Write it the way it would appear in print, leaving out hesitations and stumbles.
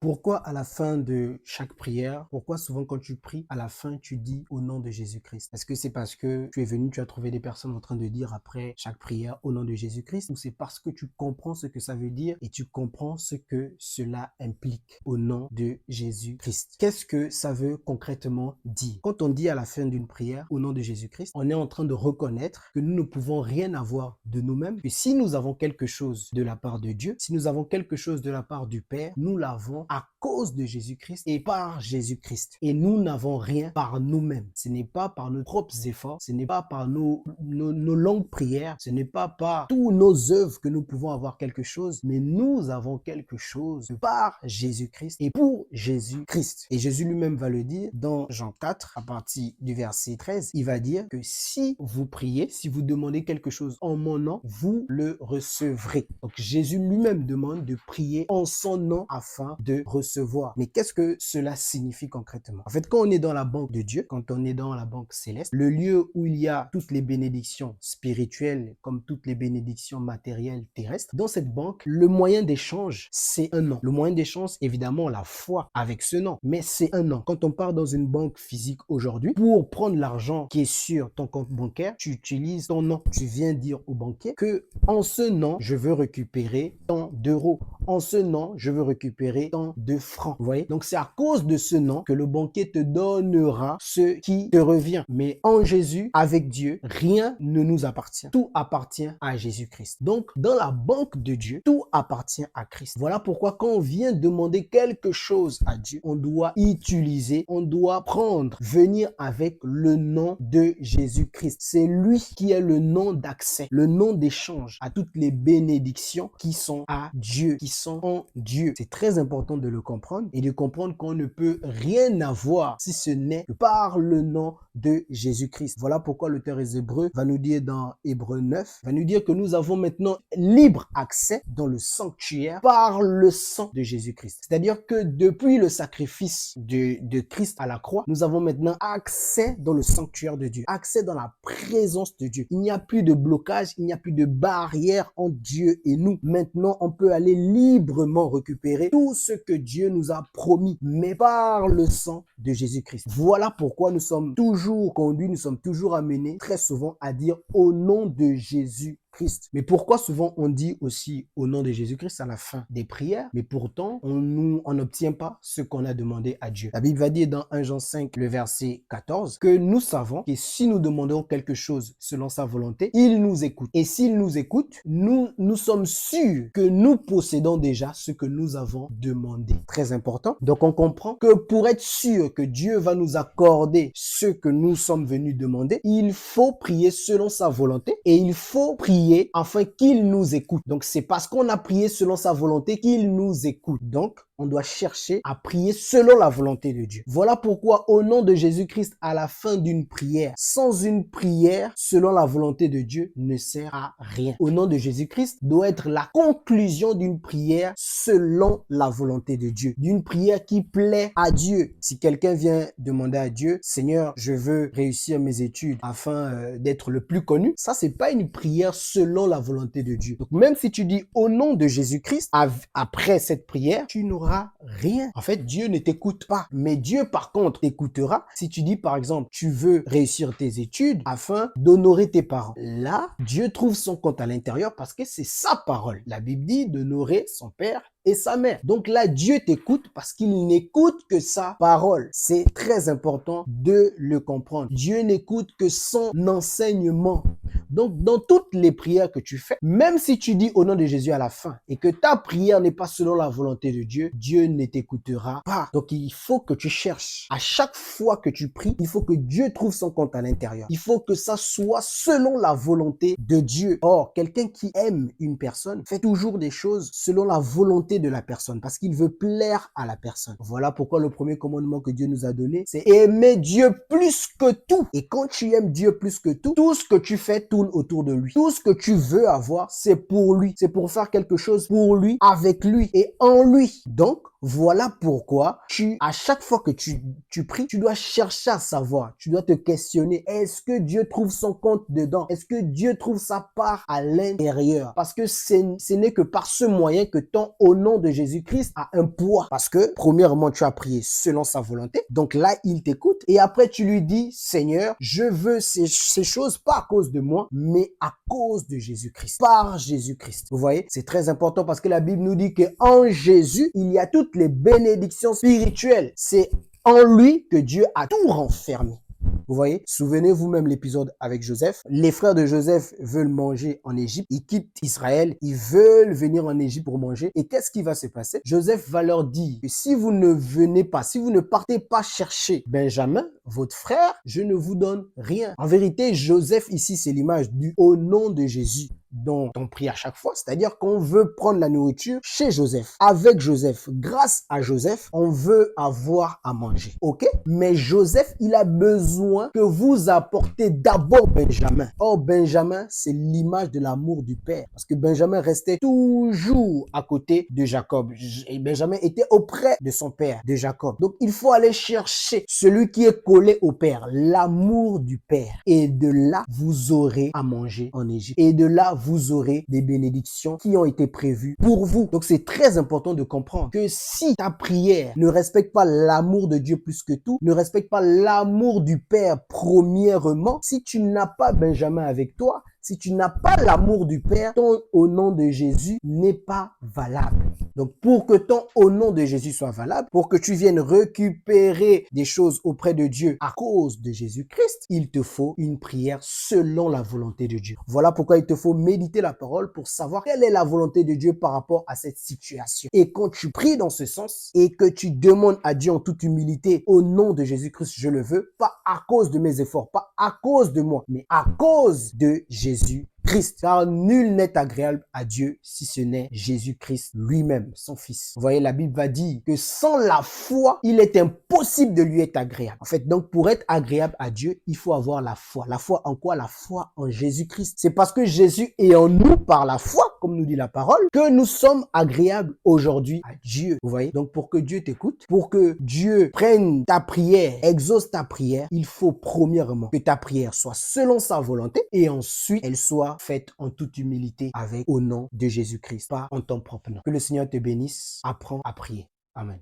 Pourquoi à la fin de chaque prière, pourquoi souvent quand tu pries, à la fin tu dis au nom de Jésus-Christ? Est-ce que c'est parce que tu es venu, tu as trouvé des personnes en train de dire après chaque prière au nom de Jésus-Christ, ou c'est parce que tu comprends ce que ça veut dire et tu comprends ce que cela implique au nom de Jésus-Christ? Qu'est-ce que ça veut concrètement dire? Quand on dit à la fin d'une prière au nom de Jésus-Christ, on est en train de reconnaître que nous ne pouvons rien avoir de nous-mêmes, que si nous avons quelque chose de la part de Dieu, si nous avons quelque chose de la part du Père, nous l'avons à cause de Jésus-Christ et par Jésus-Christ. Et nous n'avons rien par nous-mêmes. Ce n'est pas par nos propres efforts, ce n'est pas par nos longues prières, ce n'est pas par tous nos œuvres que nous pouvons avoir quelque chose, mais nous avons quelque chose par Jésus-Christ et pour Jésus-Christ. Et Jésus lui-même va le dire dans Jean 4, à partir du verset 13, il va dire que si vous priez, si vous demandez quelque chose en mon nom, vous le recevrez. Donc Jésus lui-même demande de prier en son nom afin de recevoir. Mais qu'est-ce que cela signifie concrètement? En fait, quand on est dans la banque de Dieu, quand on est dans la banque céleste, le lieu où il y a toutes les bénédictions spirituelles comme toutes les bénédictions matérielles terrestres, dans cette banque, le moyen d'échange, c'est un nom. Le moyen d'échange, évidemment, la foi avec ce nom, mais c'est un nom. Quand on part dans une banque physique aujourd'hui, pour prendre l'argent qui est sur ton compte bancaire, tu utilises ton nom. Tu viens dire au banquier que en ce nom, je veux récupérer tant d'euros. En ce nom, je veux récupérer tant de francs. Vous voyez? Donc, c'est à cause de ce nom que le banquier te donnera ce qui te revient. Mais en Jésus, avec Dieu, rien ne nous appartient. Tout appartient à Jésus-Christ. Donc, dans la banque de Dieu, tout appartient à Christ. Voilà pourquoi quand on vient demander quelque chose à Dieu, on doit utiliser, on doit prendre, venir avec le nom de Jésus-Christ. C'est lui qui est le nom d'accès, le nom d'échange à toutes les bénédictions qui sont à Dieu, qui sont en Dieu. C'est très important de le comprendre et de comprendre qu'on ne peut rien avoir si ce n'est que par le nom de Jésus-Christ. Voilà pourquoi l'auteur des Hébreux va nous dire dans Hébreux 9, va nous dire que nous avons maintenant libre accès dans le sanctuaire par le sang de Jésus-Christ. C'est-à-dire que depuis le sacrifice de Christ à la croix, nous avons maintenant accès dans le sanctuaire de Dieu, accès dans la présence de Dieu. Il n'y a plus de blocage, il n'y a plus de barrière entre Dieu et nous. Maintenant, on peut aller librement récupérer tout ce que Dieu nous a promis, mais par le sang de Jésus-Christ. Voilà pourquoi nous sommes toujours conduits, nous sommes toujours amenés très souvent à dire au nom de Jésus Christ. Mais pourquoi souvent on dit aussi au nom de Jésus-Christ à la fin des prières, mais pourtant on n'obtient pas ce qu'on a demandé à Dieu? La Bible va dire dans 1 Jean 5, le verset 14, que nous savons que si nous demandons quelque chose selon sa volonté, il nous écoute. Et s'il nous écoute, nous sommes sûrs que nous possédons déjà ce que nous avons demandé. Très important. Donc on comprend que pour être sûr que Dieu va nous accorder ce que nous sommes venus demander, il faut prier selon sa volonté et il faut prier afin qu'il nous écoute. Donc, c'est parce qu'on a prié selon sa volonté qu'il nous écoute. Donc, on doit chercher à prier selon la volonté de Dieu. Voilà pourquoi, au nom de Jésus-Christ, à la fin d'une prière, sans une prière selon la volonté de Dieu, ne sert à rien. Au nom de Jésus-Christ doit être la conclusion d'une prière selon la volonté de Dieu, d'une prière qui plaît à Dieu. Si quelqu'un vient demander à Dieu, Seigneur, je veux réussir mes études afin d'être le plus connu, ça, c'est pas une prière selon la volonté de Dieu. Donc, même si tu dis au nom de Jésus-Christ, après cette prière, tu n'auras rien. En fait, Dieu ne t'écoute pas. Mais Dieu, par contre, t'écoutera si tu dis, par exemple, tu veux réussir tes études afin d'honorer tes parents. Là, Dieu trouve son compte à l'intérieur parce que c'est sa parole. La Bible dit d'honorer son père et sa mère. Donc là, Dieu t'écoute parce qu'il n'écoute que sa parole. C'est très important de le comprendre. Dieu n'écoute que son enseignement. Donc, dans toutes les prières que tu fais, même si tu dis au nom de Jésus à la fin et que ta prière n'est pas selon la volonté de Dieu, Dieu ne t'écoutera pas. Donc, il faut que tu cherches. À chaque fois que tu pries, il faut que Dieu trouve son compte à l'intérieur. Il faut que ça soit selon la volonté de Dieu. Or, quelqu'un qui aime une personne fait toujours des choses selon la volonté de la personne parce qu'il veut plaire à la personne. Voilà pourquoi le premier commandement que Dieu nous a donné, c'est aimer Dieu plus que tout. Et quand tu aimes Dieu plus que tout, tout ce que tu fais tourne autour de lui. Tout ce que tu veux avoir, c'est pour lui. C'est pour faire quelque chose pour lui, avec lui et en lui. Donc, Voilà pourquoi à chaque fois que tu pries, tu dois chercher à savoir, tu dois te questionner, est-ce que Dieu trouve son compte dedans? Est-ce que Dieu trouve sa part à l'intérieur? Parce que ce n'est que par ce moyen que ton au nom de Jésus-Christ a un poids. Parce que, premièrement, tu as prié selon sa volonté. Donc là, il t'écoute. Et après, tu lui dis, Seigneur, je veux ces choses pas à cause de moi, mais à cause de Jésus-Christ. Par Jésus-Christ. Vous voyez, c'est très important parce que la Bible nous dit qu'en Jésus, il y a toutes les bénédictions spirituelles. C'est en lui que Dieu a tout renfermé. Vous voyez, souvenez-vous même l'épisode avec Joseph. Les frères de Joseph veulent manger en Égypte. Ils quittent Israël. Ils veulent venir en Égypte pour manger. Et qu'est-ce qui va se passer? Joseph va leur dire que si vous ne venez pas, si vous ne partez pas chercher Benjamin, votre frère, je ne vous donne rien. En vérité, Joseph ici, c'est l'image du au nom de Jésus dont on prie à chaque fois, c'est-à-dire qu'on veut prendre la nourriture chez Joseph, avec Joseph, grâce à Joseph, on veut avoir à manger, ok? Mais Joseph, il a besoin que vous apportez d'abord Benjamin. Or, Benjamin, c'est l'image de l'amour du père, parce que Benjamin restait toujours à côté de Jacob, et Benjamin était auprès de son père, de Jacob. Donc, il faut aller chercher celui qui est collé au père, l'amour du père, et de là, vous aurez à manger en Égypte, et de là, vous aurez des bénédictions qui ont été prévues pour vous. Donc, c'est très important de comprendre que si ta prière ne respecte pas l'amour de Dieu plus que tout, ne respecte pas l'amour du Père premièrement, si tu n'as pas Benjamin avec toi, si tu n'as pas l'amour du Père, ton au nom de Jésus n'est pas valable. Donc, pour que ton au nom de Jésus soit valable, pour que tu viennes récupérer des choses auprès de Dieu à cause de Jésus-Christ, il te faut une prière selon la volonté de Dieu. Voilà pourquoi il te faut méditer la parole pour savoir quelle est la volonté de Dieu par rapport à cette situation. Et quand tu pries dans ce sens et que tu demandes à Dieu en toute humilité, au nom de Jésus-Christ, je le veux, pas à cause de mes efforts, pas à cause de moi, mais à cause de Jésus-Christ. Car nul n'est agréable à Dieu si ce n'est Jésus-Christ lui-même, son Fils. Vous voyez, la Bible va dire que sans la foi, il est impossible de lui être agréable. En fait, donc pour être agréable à Dieu, il faut avoir la foi. La foi en quoi? La foi en Jésus-Christ. C'est parce que Jésus est en nous par la foi, comme nous dit la parole, que nous sommes agréables aujourd'hui à Dieu. Vous voyez? Donc pour que Dieu t'écoute, pour que Dieu prenne ta prière, exauce ta prière, il faut premièrement que ta prière soit selon sa volonté et ensuite elle soit faite en toute humilité avec au nom de Jésus-Christ, pas en ton propre nom. Que le Seigneur te bénisse. Apprends à prier. Amen.